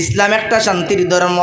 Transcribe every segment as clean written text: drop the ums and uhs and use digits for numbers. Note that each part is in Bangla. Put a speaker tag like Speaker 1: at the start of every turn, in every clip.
Speaker 1: ইসলাম একটা শান্তির ধর্ম।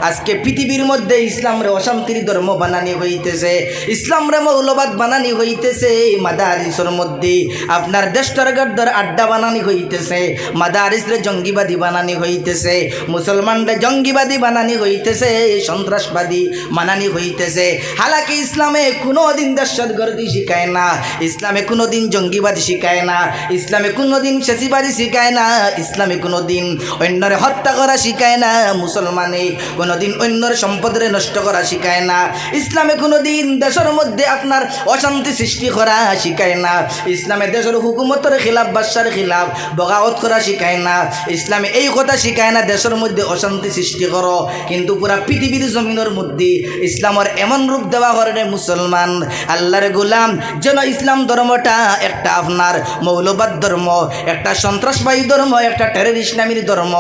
Speaker 1: আজকে পৃথিবীর মধ্যে ইসলামরে অশান্তির ধর্ম বানানি হইতেছে, ইসলামরে মৌলবাদ বানানি হইতেছে। মাদারিসের মধ্যে আপনার দেশটারগড় আড্ডা বানানি হইতেছে, মাদারিসরে জঙ্গিবাদী বানানি হইতেছে, মুসলমানরে জঙ্গিবাদী বানানি হইতেছে, সন্ত্রাসবাদী বানানি হইতেছে। হালাকি ইসলামে কোনো দিন দহশতগর্দি শিখায় না, ইসলামে কোনো দিন জঙ্গিবাদী শিখায় না, ইসলামে কোনো দিন ফ্যাসিবাদী শিখায় না, ইসলামে কোনো দিন অন্যরে হত্যা করা শিখায় না, মুসলমানে কোনোদিন অন্যের সম্পদরে নষ্ট করা শিখায় না, ইসলামে কোনোদিন দেশের মধ্যে আপনার অশান্তি সৃষ্টি করা শিখায় না, ইসলামে দেশের হুকুমতের খিলাফ বাদশার খিলাফ বগাওয়াত করা শিখায় না, ইসলামে এই কথা শিখায় না দেশের মধ্যে অশান্তি সৃষ্টি করো। কিন্তু পুরা পৃথিবীর জমিনের মধ্যে ইসলামের এমন রূপ দেওয়া করে মুসলমান আল্লাহর গোলাম যেন ইসলাম ধর্মটা একটা আপনার মৌলবাদ ধর্ম, একটা সন্ত্রাসবাদী ধর্ম, একটা টেরর ইসলামীর ধর্ম,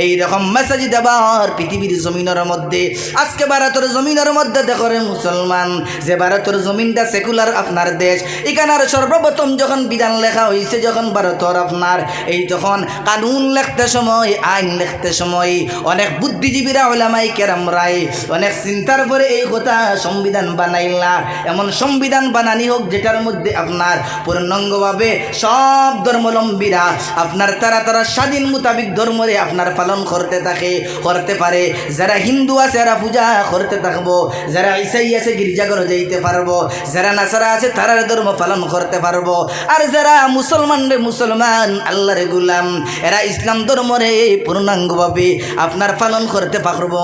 Speaker 1: এইরকম মেসেজ দেবার পৃথিবীর জমিনের মধ্যে। আজকে ভারতের জমিনের মধ্যে দেখো রে মুসলমান, যে ভারতের জমিনটা সেকুলার আপনার দেশ, এখানে সর্বপ্রথম যখন বিধান লেখা হয়েছে, যখন ভারতের আপনার এই তখন কানুন লিখতে সময়, আইন লিখতে সময় অনেক বুদ্ধিজীবীরা ওলামাই কেরামরাই অনেক চিন্তার পরে এই কথা সংবিধান বানাইলা। এমন সংবিধান বানানি হোক যেটার মধ্যে আপনার পূর্ণাঙ্গভাবে সব ধর্মাবলম্বীরা আপনার তারা স্বাধীন মোতাবিক ধর্মরে আপনার পালন করতে থাকে, করতে পারে। যারা হিন্দু আছে এরা পূজা করতে থাকবো, যারা ইসাই আছে গির্জাঘরে যাইতে পারবো, যারা নাসারা আছে তারার ধর্ম পালন করতে পারবো, আর যারা মুসলমান আল্লাহর গোলাম এরা ইসলাম ধর্মরে পূর্ণাঙ্গভাবে আপনার পালন করতে পারবো।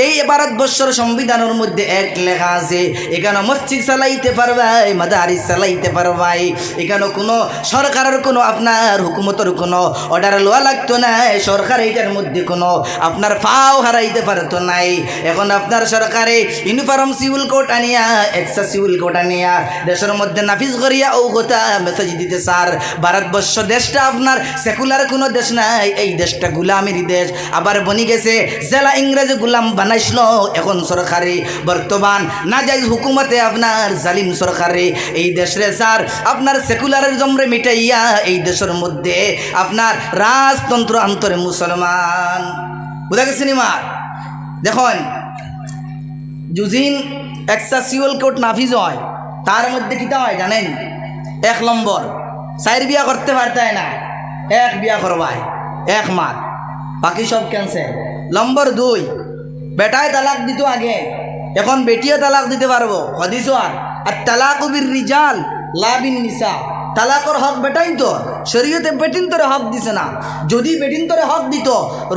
Speaker 1: এই ভারতবর্ষের সংবিধানের মধ্যে এক লেখা আছে, এখানে মসজিদ চালাইতে পারবাই, মাদারিস চালাইতে পারবাই, এখানে কোনো সরকারের কোনো আপনার হুকুমতের কোনো অর্ডার লওয়া লাগতো না, সরকার এইটার মধ্যে কোনো আপনার ফাও হারাইতে পারতো নাই। এখন আপনার সরকারে ইউনিফর্ম সিভিল কোড আনিয়া, এক্সট্রা সিভিল কোড আনিয়া দেশের মধ্যে নাফিজ করিয়া ও কথা মেসেজ দিতে স্যার ভারতবর্ষ দেশটা আপনার সেকুলার কোনো দেশ নাই, এই দেশটা গুলামির দেশ। আবার বনি গেছে জেলা ইংরেজি গুলাম বানাইছিল, এখন সরকারে বর্তমান নাজাইজ হুকুমতে আপনার জালিম সরকারে এই দেশরে স্যার আপনার সেকুলারের জমরে মিটাইয়া এই দেশের মধ্যে আপনার রাজতন্ত্র আন্তরে মুসলমান বুঝা গেছে নিমা। দেখুন যুজিন এক্সাসিউল কোর্ট নাফিজ হয়, তার মধ্যে কিতা হয় জানেন? 1 নম্বর 4 বিয়া করতে পারতে না, 1 বিয়া করবাই 1 মাস, বাকি সব ক্যান্সেল। নম্বর 2 বেটায় তালাক দিত আগে, এখন বেটিও তালাক দিতে পারবো। হদিস আর তালাক বির রিজাল লা বিন নিসা, তালাকর হক বেটাইন তো শরীয়তে বেটিন তোরে হক দিছে না। যদি বেটিন তোরে হক দিত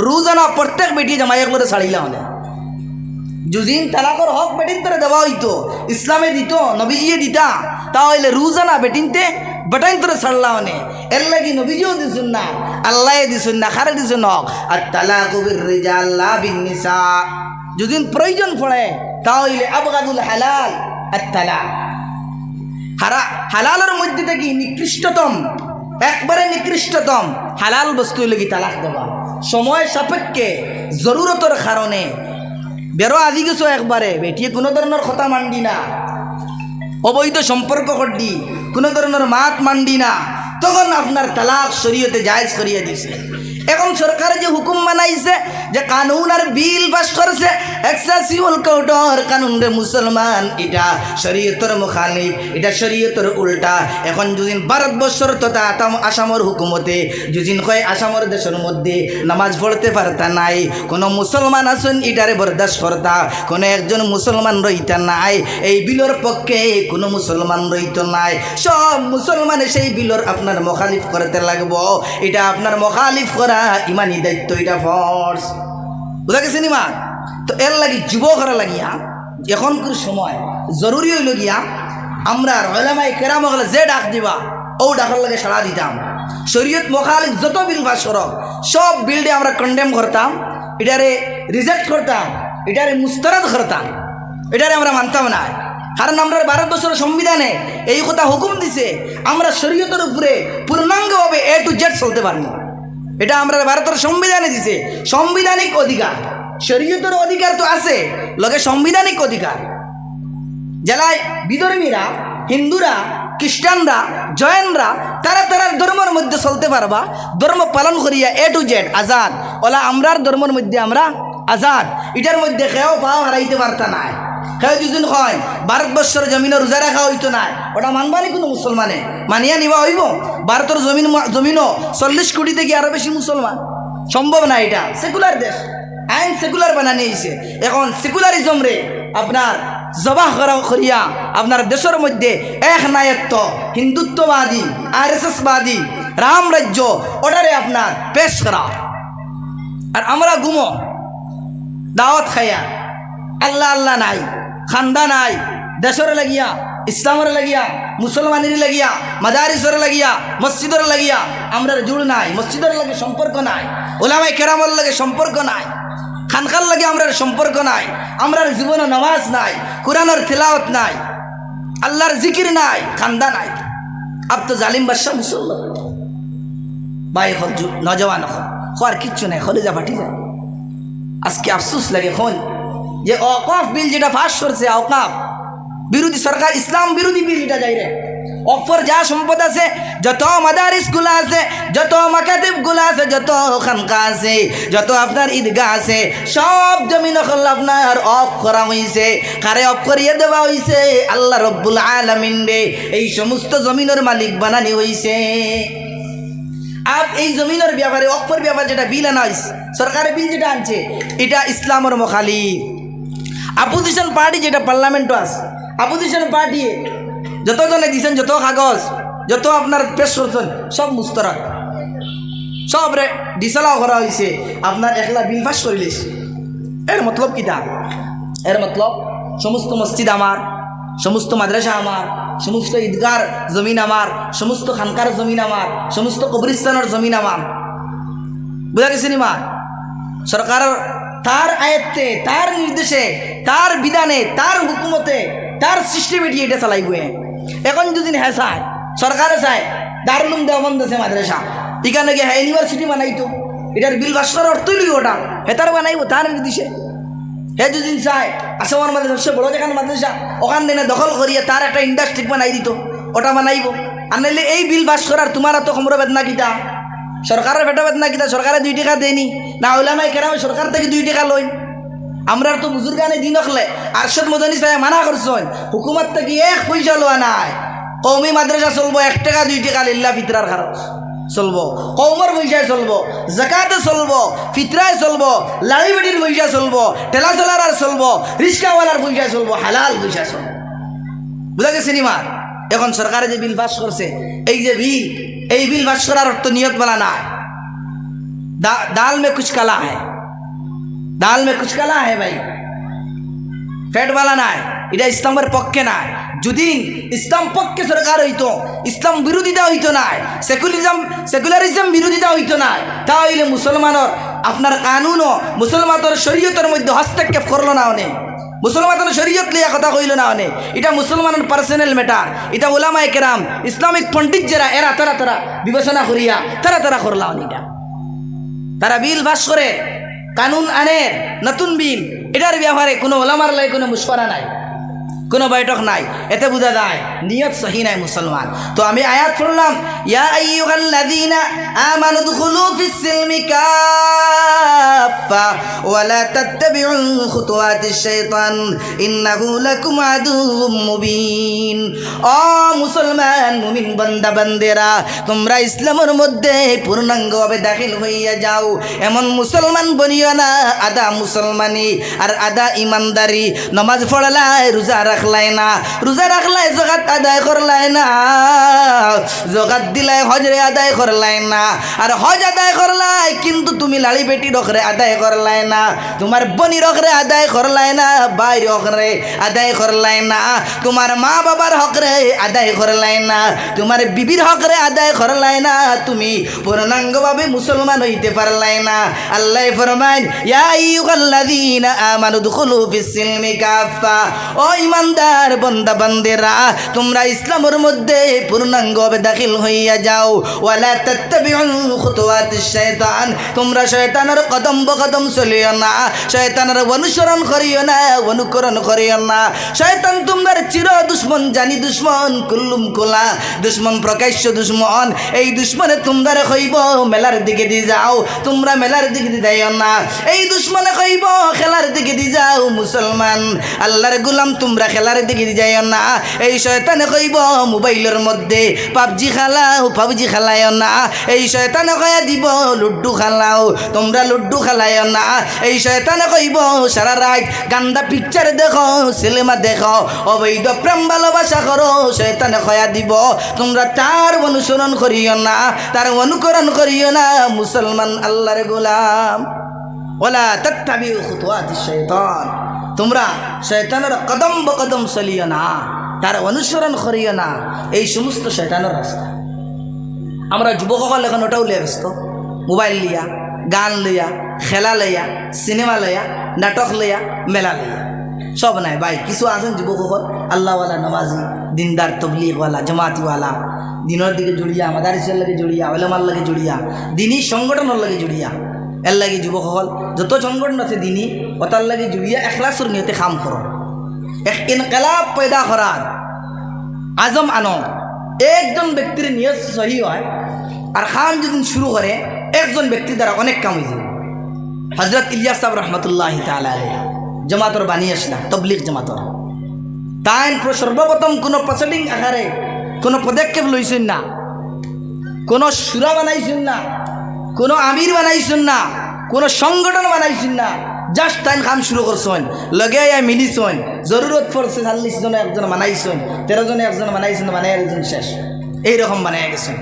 Speaker 1: রোজানা প্রত্যেক বেটি জামাই একবারে ছাড়িলা হলে, যদিন তালাকর হক বেটিন তোরে দেওয়া হইতো, ইসলামে দিত, নবীজিয়ে দিতা, তাহলে রোজানা বেটিনতে বেটাইন তোরে ছাড়লা হনে। এর লাগি নবীজিও দিছুন না, আল্লাহ দিছুন না, খারে দিছুন হক আর তালাক বির রিজাল লা বিন নিসা। যদি প্রয়োজন পড়ে তাহলে আবগাদুল হালাল আর তালাক, হালালের মধ্যে থেকে নিকৃষ্টতম, একবারে নিকৃষ্টতম হালাল বস্তু লাগি তালাক দেওয়া। সময় সাপেক্ষে জরুরতের কারণে বেরো আজি গেছো একবারে বেটিয়ে কোনো ধরনের কথা মান্ডি না, অবৈধ সম্পর্ক করডি কোনো ধরনের মাত মান্ডি না, তখন আপনার তালাক শরীয়তে জায়েজ করিয়া দিছে। এখন সরকার যে হুকুম বানাইছে, যে কানুন আর বিল পাস করছে এক্সাসিউল কোর্টর কানুন রে মুসলমান, এটা শরীয়তের মুখালিফ, এটা শরীয়তের উল্টা। এখন যদি ভারতবর্ষর তথা আসামের হুকুমতে যদি কয় আসামের দেশের মধ্যে নামাজ পড়তে পারতা নাই, কোনো মুসলমান আসুন এটারে বরদাস্ত করতা, কোনো একজন মুসলমান রইতা নাই, এই বিলর পক্ষে কোনো মুসলমান রইত নাই, সব মুসলমানে সেই বিলর আপনার মুখালিফ করতে লাগবো। এটা আপনার মুখালিফ করা ইমানি দায়িত্ব, এটা ফর্স বুঝা গেছে নিমা। তো এর লাগি যুবকরা লাগিয়া এখনকার সময় জরুরি হইল গিয়া আমরা ওলামায়ে কেরাম হলে যে ডাক দিবা ও ডাকার লাগে সাড়া দিতাম। শরীয়ত মুখালিফ যত বিল পাস করো সব বিলডে আমরা কন্ডেম করতাম, এটারে রিজেক্ট করতাম, এটারে মুস্তারদ করতাম, এটারে আমরা মানতাম না। কারণ আমরা ভারতবর্ষের সংবিধানে এই কথা হুকুম দিছে, আমরা শরীয়তের উপরে পূর্ণাঙ্গভাবে A to Z চলতে পারবো। এটা আমরা ভারতের সংবিধানে দিছে, সাংবিধানিক অধিকার। শরীয়তের অধিকার তো আছে, লগে সাংবিধানিক অধিকার। জেলায় বিধর্মীরা, হিন্দুরা, খ্রিস্টানরা, জৈনরা তারা তারার ধর্মের মধ্যে চলতে পারবা, ধর্ম পালন করিয়া A to Z Azad. OLA আমরার ধর্মের মধ্যে আমরা আজাদ। এটার মধ্যে কেউ পাও হারাইতে পারতা নাই। কেউ দুদিন হয় ভারতবর্ষের জমিনে রোজা রাখা হইতো না, ওটা মানবানি কোনো মুসলমানে মানিয়া নিবা হইব? ভারতের জমিনও 40 কোটি থেকে আরো বেশি মুসলমান, সম্ভব না। এটা সেকুলার দেশ, আইন সেকুলার বানানি হয়েছে। এখন সেকুলারিজম রে আপনার জবাহ করিয়া আপনার দেশের মধ্যে এক নায়ত্ব, হিন্দুত্ববাদী, RSSবাদী, রাম রাজ্য ওটারে আপনার পেশ করা। আর আমরা ঘুমো দাওয়াত খাইয়া, আল্লাহ আল্লাহ নাই, খান্দা নাই, দেশের লাগিয়া, ইসলামের লাগিয়া, মুসলমানের লাগিয়া, মাদারিসের লাগিয়া, মসজিদের লাগিয়া আমরা জুড় নাই, মসজিদের লাগে সম্পর্ক নাই, ওলামায়ে কেরামের লাগে সম্পর্ক নাই, খানকার লাগে আমরা সম্পর্ক নাই, আমরা জীবনে নামাজ নাই, কোরআনের তেলাওয়াত নাই, আল্লাহর জিকির নাই, খান্দা নাই। আব তো জালিম বাদশা মুসলমান ভাই হল নজওয়ান হওয়ার কিচ্ছু নাই, কলেজা ফাটি যায়। আজকে আফসোস লাগে এখন যে অকাফ বিল যেটা পাস করছে, অকাফ বিরোধী সরকার, ইসলাম বিরোধী বিল এটা যাই রে। অফর যা সম্পদ আছে, যত মাদারিসগুলো আছে, যত মাকাতিবগুলো আছে, যত খানকা আছে, যত আপনার ঈদগাহ আছে, সব জমিন আপনার অফ করা হয়েছে। কারে অফ করিয়ে দেওয়া হয়েছে? আল্লাহ রব্বুল আলামিন রে এই সমস্ত জমিনের মালিক বানানি হয়েছে। আর এই জমিনের ব্যাপারে অফর ব্যাপারে যেটা বিল আনা হয়েছে, সরকারের বিল যেটা আনছে, এটা ইসলামের মুখালিফ। অপোজিশন পার্টি যেটা পার্লামেন্টও আছে, অপোজিশন পার্টি যতজনে দিচ্ছেন, যত কাগজ, যত আপনার পেশ করছেন, সব মুস্তরাক, সব রে ডিসালাও করা হয়েছে। আপনার একলা বিল পাস করিলিস, এর মতলব কিটা? এর মতলব সমস্ত মসজিদ আমার, সমস্ত মাদ্রাসা আমার, সমস্ত ঈদগার জমিন আমার, সমস্ত খানকার জমিন আমার, সমস্ত কবরিস্তানের জমিন আমার। বুঝা গেছে নি মা? সরকারের তার আয়ত্তে, তার নির্দেশে, তার বিধানে, তার হুকুমতে, তার সিস্টেমেটি এটা চালাইব। এখন দুদিন হ্যাঁ চায়, সরকারে চায় দারুল উলুম দেওবন্দ আছে মাদ্রাসা, এখানে গিয়ে হ্যাঁ ইউনিভার্সিটি বানাইতো, এটার বিল পাস করার অর্থই লই ওটা, হেতার বানাইব তার নির্দেশে। হে দুদিন চায় আসামার মাদ্রাসা সবচেয়ে বড় যেখানে মাদ্রাসা, ওখান দিনে দখল করিয়ে তার একটা ইন্ডাস্ট্রি বানাই দিত, ওটা বানাইব। আর নাইলে এই বিল পাস করার তোমার তো খমর বেদনা কিতা, সরকারের পেটা বেদনা কিতা? সরকারে 2 টাকা দেয়নি না, ওলামায়ে কেরাম সরকার থেকে 2 টাকা লইন। আমরা তো বুজুর্গানে দিন হলে আরশদ মদনী সাহেব মানা করছেন, হুকুমত থেকে 1 পয়সা লওয়া নাই। কওমি মাদ্রাসা চলবো 1 টাকা 2 টাকা লিল্লাহ ফিতরার খরচ চলবো, কওমের পয়সায় চলবো, জাকাতে চলবো, ফিতরায় চলবো, লাড়ি বেটির পয়সা চলবো, ঠেলা চলার আর চলবো, রিক্সাওয়ালার পয়সায় চলবো, হালাল পয়সা চলবো। বুঝা গেছে নিমা? এখন সরকারে যে বিল পাস করছে, এই যে বিল, এই বিল পাস করার অর্থ নিয়ত বলা নাই। दाल में कुछ कला है, दाल में कुछ कला है भाई, ফ্যাট বালা নাই। এটা ইসলামের পক্ষে নাই। যদি ইসলাম পক্ষে সরকার হইতো, ইসলাম বিরোধিতা হইতো না, সেকুলারিজম বিরোধিতা হইতো না, তাহলে মুসলমানের আপনার কানুনও মুসলমানের শরীয়তের মধ্যে হস্তক্ষেপ করলো না অনেক, মুসলমানের শরীয়ত লিয়া কথা কইল না অনেক। এটা মুসলমানের পার্সোনাল ম্যাটার। এটা ওলামায়ে কেরাম, ইসলামিক পণ্ডিত যারা, এরা তারা বিবেচনা করিয়া তারা করলা এটা। তারা বিল পাস করে, কানুন আনে, নতুন বিল, এটার ব্যাপারে কোনো ওলামার লাই কোনো মুশওয়ারা নাই, কোনো বৈঠক নাই। এতে বোঝা যায় নিয়ত সহি নাই মুসলমান। তো আমি আয়াত পড়লাম, ইয়া আইয়ুহাল্লাযীনা আমানু দুখুলু ফিস সিলমি কাফা ওয়া লা তাত্তাবিউ খুতুওয়াতিশ শাইতান ইন্নাহু লাকুম আদুউম মুবিন। ও মুসলমান মুমিন বান্দা বান্দেরা, তোমরা ইসলামের মধ্যে পূর্ণাঙ্গভাবে দাখিল হইয়া যাও। এমন মুসলমান বনিও না আদা মুসলমানি আর আদা ইমানদারি, নামাজ পড়লাই, রোজা রাখলাই না, রোজা রাখলাই জাকাত আদায় করলাই না, জাকাত দিলাই হজরে আদায় করলাই না, আর হজ আদায় করলাই কিন্তু তুমি লাড়ি বেটি রখরে আদায় করলাই না, তোমার বনি রখরে আদায় করলাই না, ভাই রখরে আদায় করলাই না, তোমার মা বাবার হকরে আদায় করলাই না, তোমার বিবির হকরে আদায় করলাই না, তুমি পূর্ণাঙ্গভাবে মুসলমান হইতে পারলাই না। আল্লাহ ফরমায়, ইয়া আইয়ুহাল্লাযীনা আমানু দুখুলু ফিস সিলমি কাফা, ও ইমান ইমানদার বান্দা বান্দেরা তোমরা ইসলামের মধ্যে পূর্ণাঙ্গভাবে দাখিল হইয়া যাও ওয়ালা তাত্তাবিউ খুতুওয়াতিশ শাইতান তোমরা শয়তানের কদম বকদম চলিও না শয়তানের অনুসরণ করিও না অনুকরণ করিও না শয়তান তোমার চির দুশ্মন জানি দুশ্মন কুল্লুম কোলা দুশ্মন প্রকাশ্য দুশ্মন এই দুশ্মনে তোমরা কইব মেলার দিকে দি যাও তোমরা মেলার দিকে দি যাইও না এই দুশ্মনে কইব খেলার দিকে দি যাও মুসলমান আল্লাহর গোলাম তোমরা খেলার দিকে দি যাইও না এই শয়তানে কইব মোবাইলের মধ্যে পাবজি খেলাও না এই শয়তানে কয়া দিব লুড্ডু খেলাও তোমরা লুড্ডু খেলাইও না এই শয়তানে কইব সারা রাত গান্দা পিকচার দেখো সিনেমা দেখো অবৈধ প্রেম ভালোবাসা করো শয়তানে কয়া দিব তোমরা তার অনুসরণ করিও না তার অনুকরণ করিও না মুসলমান আল্লাহর গোলাম ওয়ালা তাত্তাবিউ খুতুওয়াতিশ শাইতান তোমরা শয়তানের কদম বকদম চলিও না তার অনুসরণ করিও না এই সমস্ত শয়তানের রাস্তা আমরা যুবকসকল এখন ওটাও লিয়া ব্যস্ত মোবাইল লিয়া গান লইয়া খেলা লইয়া সিনেমা লইয়া নাটক লইয়া মেলা লইয়া সব নাই ভাই কিছু আছেন যুবকসকল আল্লাহওয়ালা নমাজি দিনদার তবলিগওয়ালা জমাতিওয়ালা দিনের দিকে জড়িয়া মাদারিসের লাগে জড়িয়া ওলামার লাগে জড়িয়া দিনই সংগঠনের লাগে জড়িয়া এর লাগে যুবকসকল যত সংগঠন আছে দিনই ওটার লাগে জড়িয়া এখলাসর নিয়তে কাম করো এক ইনকলাব পয়দা করার আজম আনো একজন ব্যক্তির নিয়ত সহি হয় আর খান যেদিন শুরু করে একজন ব্যক্তির দ্বারা অনেক কাম হয়ে যাবে হজরত ইলিয়াস সাহেব রহমতুল্লাহ তাআলা আলাইহি জামাতর বানিয়ে আসলা তবলিগ জামাতর তাই সর্বপ্রথম কোনো প্রসিডিং আকারে কোনো পদক্ষেপ লইছেন না কোনো সুরা বানাইছেন না কোনো আমির বানাইছেন না কোনো সংগঠন বানাইছেন না জাস্ট তাই কাম শুরু করছেন লগে মিলিছেন জরুরত পড়ছে 40 জনে একজন বানাইছেন 13 জনে একজন বানাইছেন বানাই একজন শেষ এইরকম বানাই গেছেন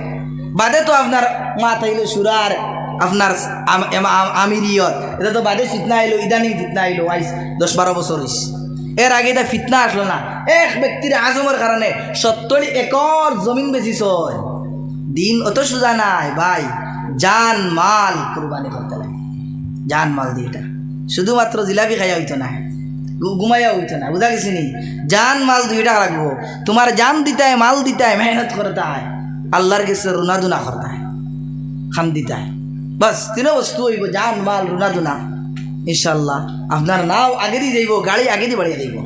Speaker 1: বাদে তো আপনার মাথাইলো সুরার আপনার আমিরিয়ত এটা তো বাদে ফিতনা আইলো ইদানিং ফিতনা আইলো 10-12 বছর হয়েছে এর আগে এটা ফিতনা আসলো না এক ব্যক্তির আজমের কারণে 70 একর জমিন বেচিস দিন অত সোজা নাই ভাই জান মাল কুরবানি করতে লাগে জান মাল দিয়ে এটা শুধুমাত্র জিলাপি খাইয়া হইতো না ঘুমাইয়া হইতো না বুঝা গেছি নি জান মাল দুইটা রাখবো তোমার জান দিতে হয় মাল দিতে হয় মেহনত করতে হয় আল্লাহর কাছে রুনাদুনা করতে হয় খান দিতে হয় বাস তিনো বস্তু হইব জান মাল রুনাদুনা ইনশাল্লাহ আপনার নাও আগে দিয়ে যাইব গাড়ি আগে দিয়ে বাড়িয়ে যাইব